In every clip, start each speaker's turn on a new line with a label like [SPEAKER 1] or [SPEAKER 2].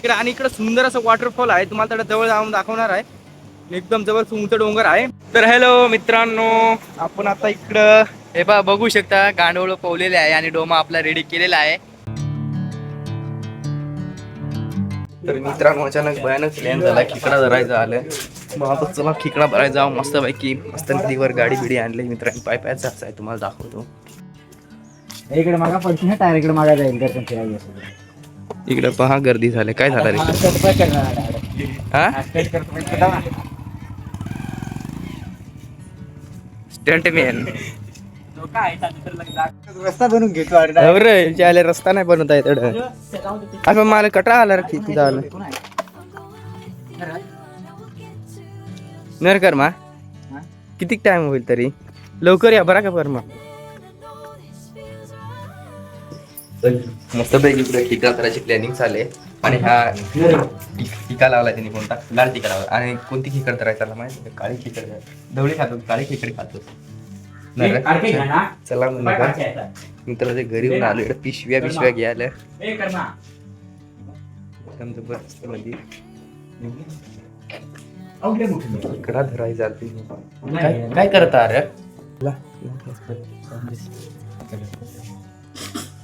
[SPEAKER 1] इकडे आणि इकडे सुंदर असं वॉटरफॉल आहे, तुम्हाला त्याला जवळ जाऊन दाखवणार आहे. एकदम जवळ उंच डोंगर आहे. तर हॅलो मित्रांनो, आपण आता इकडं हे बघू शकता गांडोळ पोवलेले आहे आणि डोमा आपला रेडी केलेला आहे. तर मित्रांनो अचानक भयानक प्लॅन झाला, खेकडा धरायचा आलं. मग आता चला खेकडा भरायचा जाऊ मस्त पैकी. मस्त नदीवर गाडी बिडी आणली मित्रांनी, पाय पायचा आहे तुम्हाला दाखवतो.
[SPEAKER 2] इकडे मागा पडते ना टायर, इकडे मागा जाईल दर्शन फिरायला.
[SPEAKER 1] इकडे पहा गर्दी झाली, काय झालं रे? हा स्टंट मॅन
[SPEAKER 2] रस्ता बनवून घेतो.
[SPEAKER 1] अरे रस्ता नाही बनवता येत. अरे मला कटरा आला रे किती झालं नर कर मा किती टाइम होईल तरी लवकर या बरा का परमा. मस्त पैकी इकडे टीका करायची प्लॅनिंग चालले आणि हा टीका लावला त्यांनी, कोणता लाल टीका लावला. आणि कोणती खेकड करायचा माहिती, काळी खेकड दवळी खातो, काळी खेकडी खातो. चला मित्राच्या घरी येऊन आलो, इकडे पिशव्या घ्यायला एकदम जबरदस्त मध्ये खेकडा धरायचा. काय करता अरे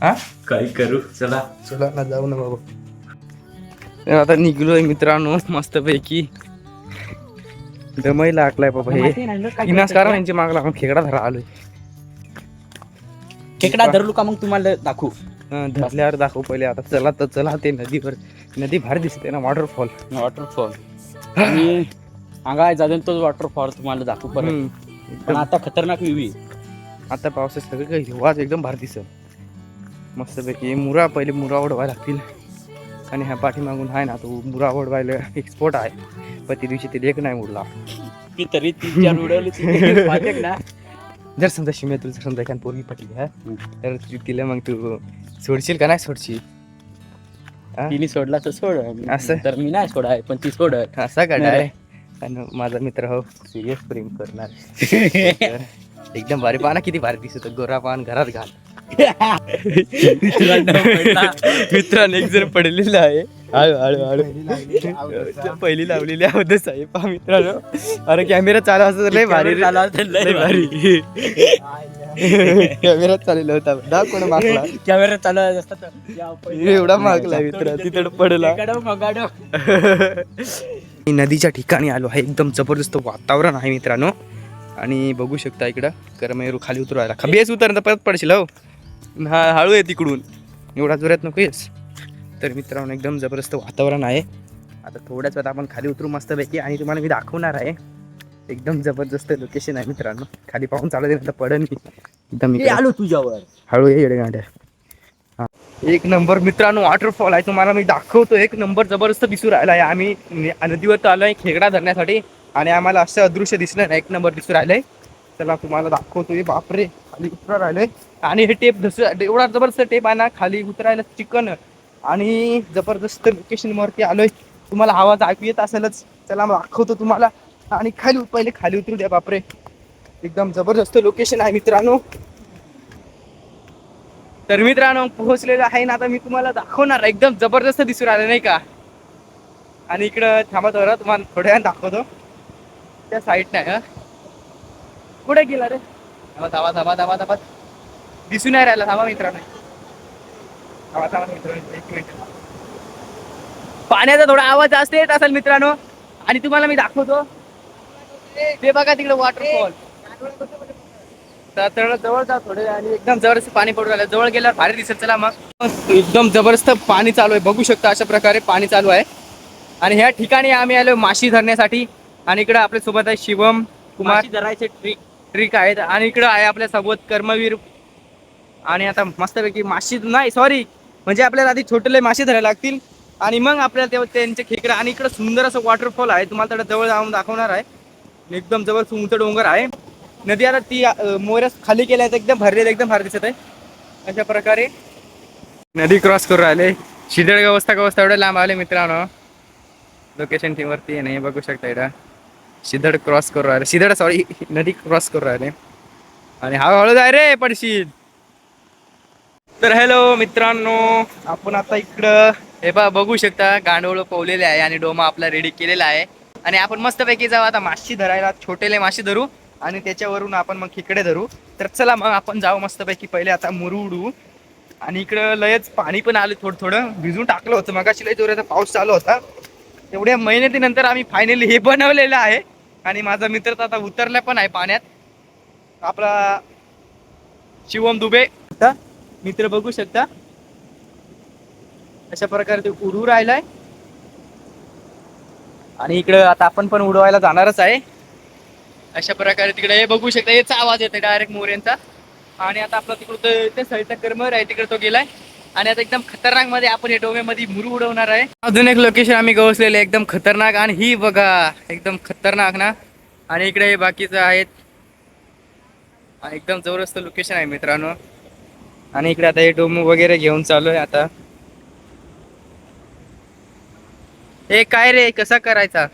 [SPEAKER 1] हा काय करू, चला चला ना जाऊ ना बाबा. आता निघलोय मित्रांनो मस्त पैकी, दमई लागलाय बाबा. हे विनाशकारण यांची माग लागून खेकडा धरा आलोय.
[SPEAKER 2] खेकडा धरलो का मग तुम्हाला दाखवू,
[SPEAKER 1] धरल्यावर दाखवू पहिले. आता चला तर चला, ते नदीवर नदी भारी दिसते ना, वॉटरफॉल
[SPEAKER 2] आणि अंगाय जाऊन तोच वॉटरफॉल तुम्हाला दाखवू परत. पण आता खतरनाक व्ह्यू आहे.
[SPEAKER 1] आता पावसात सगळं काही हिरवाच एकदम भारी दिसत मस्तपैकी. मुरा पहिले मुरा ओढवायला लागतील आणि ह्या पाठीमागून आहे ना तो मुरा ओढवायला एक्सपोर्ट आहे. पण त्या दिवशी ते लेख नाही उडला
[SPEAKER 2] तरी 3-4 उडवली ना.
[SPEAKER 1] जर समजा शिमे तुला समजा एखादी पोरगी पटली हा तर तिला मग तू सोडशील का नाही सोडशील?
[SPEAKER 2] तिने सोडला तर सोड,
[SPEAKER 1] असं
[SPEAKER 2] तर मी नाही सोडाय पण ती सोड
[SPEAKER 1] असा काढाय. आणि माझा मित्र हो सिरियस प्रेम करणार एकदम भारी. पाना किती भारी दिसत, गोरा पान घरात घाल. मित्रांनो एक जण पडलेला आहे, हळू हळू हळू पहिली लावलेली आहे साहेब. पहा मित्रांनो, अरे कॅमेरा चालू असं लय भारी, लय भारी कॅमेरा चाललेला होता. दाखव कोण मागला
[SPEAKER 2] कॅमेरा चालू असतात
[SPEAKER 1] एवढा मागला मित्र तिथं पडला. नदीच्या ठिकाणी आलो आहे, एकदम जबरदस्त वातावरण आहे मित्रांनो. आणि बघू शकता इकडं करमेरू खाली उतरायला, खबीस उतरता परत पडशील हो. हा हळू आहे तिकडून, एवढा जोरात नको येस. तर मित्रांनो एकदम जबरदस्त वातावरण आहे. आता थोड्याच वेळात आपण खाली उतरू मस्तपैकी आणि तुम्हाला मी दाखवणार आहे. एकदम जबरदस्त लोकेशन आहे मित्रांनो. खाली पाहून चालत आता पडन एकदम
[SPEAKER 2] आलो तुझ्यावर,
[SPEAKER 1] हळू ये येडे गाड्या. हा एक नंबर मित्रांनो वॉटरफॉल आहे, तुम्हाला मी दाखवतो. एक नंबर जबरदस्त दिसू राहिला आहे. आम्ही नदीवर आलो आहे खेकडा धरण्यासाठी आणि आम्हाला असं अदृश्य दिसलं नाही, एक नंबर दिसू राहिलंय. चला तुम्हाला दाखवतोय. बापरे खाली उतरा राहिलंय आणि हे टेप एवढा जबरदस्त टेप आहे ना, खाली उतरायला चिकन आणि जबरदस्त लोकेशन वरती आलोय. तुम्हाला आवाज ऐकू येत असेलच. चला मग दाखवतो तुम्हाला. आणि पहिले खाली उतरू द्या. बापरे एकदम जबरदस्त लोकेशन आहे मित्रांनो. तर मित्रांनो पोहोचलेलं आहे ना, आता मी तुम्हाला दाखवणार. एकदम जबरदस्त दिसू राहिलं नाही का. आणि इकडं थांबा जरा, तुम्हाला थोड्या वेळाने दाखवतो. त्या साईड नाही कुठे गेला रे, धावा धावा धावा धावा दिसून नाही राहिला. थांबा मित्रांनो, धावा धावा मित्रांनो, 1 मिनिट. पाण्याचा थोडा आवाज जास्त येत असेल मित्रांनो. आणि तुम्हाला मी दाखवतो ते बघा तिकडे वॉटरफॉल. तर जवळ जा थोडे आणि एकदम जबरदस्त पाणी पडू राहिलं. जवळ गेल्यावर भारी दिसत. चला मग एकदम जबरदस्त पाणी चालू आहे, बघू शकता अशा प्रकारे पाणी चालू आहे. आणि ह्या ठिकाणी आम्ही आलो माशी धरण्यासाठी. आणि इकडे आपल्या सोबत आहे शिवम कुमार,
[SPEAKER 2] धरायचे
[SPEAKER 1] ट्रिक आहेत. आणि इकडं आहे आपल्या सोबत कर्मवीर. आणि आता मस्तपैकी माशी नाही सॉरी म्हणजे आपल्याला आधी छोटेले मासे धरायला लागतील आणि मग आपल्याला त्यांचे खेकडा. आणि इकडं सुंदर असं वॉटरफॉल आहे, तुम्हाला त्याला जवळ जाऊन दाखवणार आहे. एकदम जवळ उंच डोंगर आहे. नदी आता ती मोऱ्यास खाली केल्या आहेत, एकदम भरलेलं, एकदम भारी दिसत आहे. अशा प्रकारे नदी क्रॉस करून राहिले. शिदळ गवस्था एवढं लांब आले मित्रांनो. लोकेशन टीम वरती नाही बघू शकता. इकडं शिदड क्रॉस करून राहिले, शिदड सॉरी नदी क्रॉस करून राहिले. आणि हळूहळू जाय रे पडशील. तर हॅलो मित्रांनो, आपण आता इकडं हे पहा बघू शकता गांडोळ पोवलेले आहे आणि डोमा आपला रेडी केलेला आहे. आणि आपण मस्तपैकी जाऊ आता माशी धरायला, छोटेले माशी धरू आणि त्याच्यावरून आपण मग खेकडे धरू. तर चला मग आपण जाऊ मस्तपैकी. पहिले आता मुरुडू. आणि इकडं लयच पाणी पण आलं, थोडं थोडं भिजून टाकलं होतं मगाशी, लय जोराचा पाऊस चालू होता. तेवढ्या मेहनतीनंतर आम्ही फायनली हे बनवलेलं आहे. आणि माझा मित्र तर आता उतरला पण आहे पाण्यात, आपला शिवम दुबे मित्र बघू शकता. अशा प्रकारे ते उडू राहिलाय. आणि इकडं आता आपण पण उडवायला जाणारच आहे. अशा प्रकारे तिकडे हे बघू शकता, याचा आवाज येतोय डायरेक्ट मोऱ्यांचा. आणि आता आपला तिकडं ते साईडचा कर्मर आहे, तिकडे तो गेलाय. आणि आता एकदम खतरनाक मध्ये आपण हे डोम्यामध्ये मुरू उडवणार आहे. अजून एक लोकेशन आम्ही गवसलेले एकदम खतरनाक. आणि ही बघा एकदम खतरनाक ना. आणि इकडे हे बाकीचं आहेत. एकदम जबरदस्त लोकेशन आहे मित्रांनो. आणि इकडे आता हे डोमू वगैरे घेऊन चालू आहे आता. हे काय रे, कसा करायचा?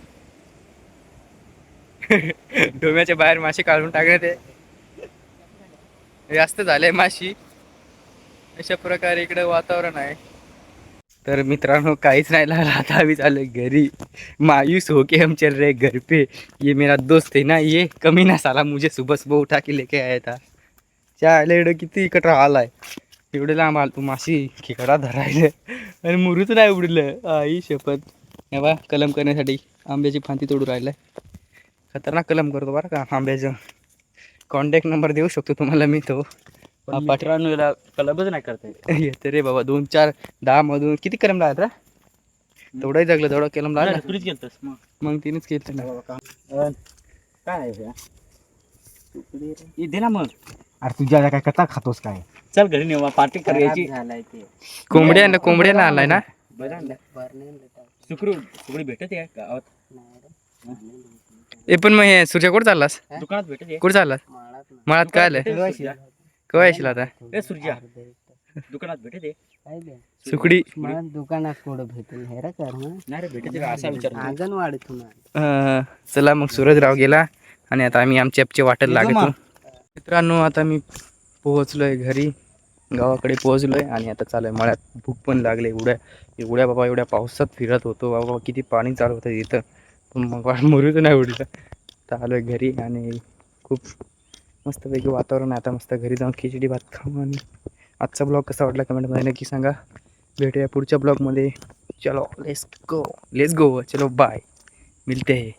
[SPEAKER 1] डोम्याच्या बाहेर माशी काढून टाकण्यात जास्त झालंय माशी. अशा प्रकारे इकडे वातावरण आहे. तर मित्रांनो काहीच नाही लागला, आता आम्ही चालू घरी. मायूस हो के हम चल रहे घर पे. ये मेरा दोस्त है ना, ये कमी ना साला मुझे सुबह सुबह उठा के लेके आया था. एवढं किती इकडं आलाय, एवढे लांब आल तू माशी खेकडा धरायला आणि मुरूच नाही उडलं. आई शपथ. हे बा कलम करण्यासाठी आंब्याची फांदी तोडू राहिलाय. खतरनाक कलम करतो बरं का आंब्याचं. कॉन्टॅक्ट नंबर देऊ शकतो तुम्हाला मी तो.
[SPEAKER 2] मित्रांनो याला कलबच नाही करता येत.
[SPEAKER 1] येते रे बाबा, 2 4 10 मधून किती कलम लागला? तेवढाही जगलं, तेवढा कलम लागला.
[SPEAKER 2] तुरीच गेलतस
[SPEAKER 1] मग तिनेच केलं ना.
[SPEAKER 2] काय आहे दे ना मग.
[SPEAKER 3] अरे तुझ्या काय कथा खातोस काय?
[SPEAKER 2] चल घरी नेवा, पार्टी करायची.
[SPEAKER 1] कोंबड्या आणलाय ना.
[SPEAKER 2] सुकडी भेटत आहे गावात.
[SPEAKER 1] हे पण मग हे सूर्या कुठं चाललास?
[SPEAKER 2] दुकानात भेटत आहे.
[SPEAKER 1] कुठं चाललास? मळात काय आलंय? केव्हा येशील आता?
[SPEAKER 2] ए सूर्या दुकानात भेटत आहे.
[SPEAKER 1] सुकडी
[SPEAKER 3] दुकानात कुठं भेटेल हे रे कर
[SPEAKER 2] नाही रे भेटत आहे असा विचार.
[SPEAKER 3] अंगणवाडीत ना.
[SPEAKER 1] चला मग सूरजराव गेला आणि आता आम्ही आमच्या वाटेल लागतो. मित्रांनो आता मी पोहोचलोय घरी, गावाकडे पोहोचलोय. आणि आता चालू आहे मळ्यात. भूक पण लागले. एवढ्या बाबा एवढ्या पावसात फिरत होतो बाबा, किती पाणी चालू होतं इथं. पण मग मुरूच नाही उडलं. तर आलोय घरी आणि खूप मस्तपैकी वातावरण आहे. आता मस्त घरी जाऊन खिचडी भात खाऊ. आणि आजचा ब्लॉग कसा वाटला कमेंटमध्ये नक्की सांगा. भेटूया पुढच्या ब्लॉगमध्ये. चलो लेट्स गो चलो बाय, मिलते हैं.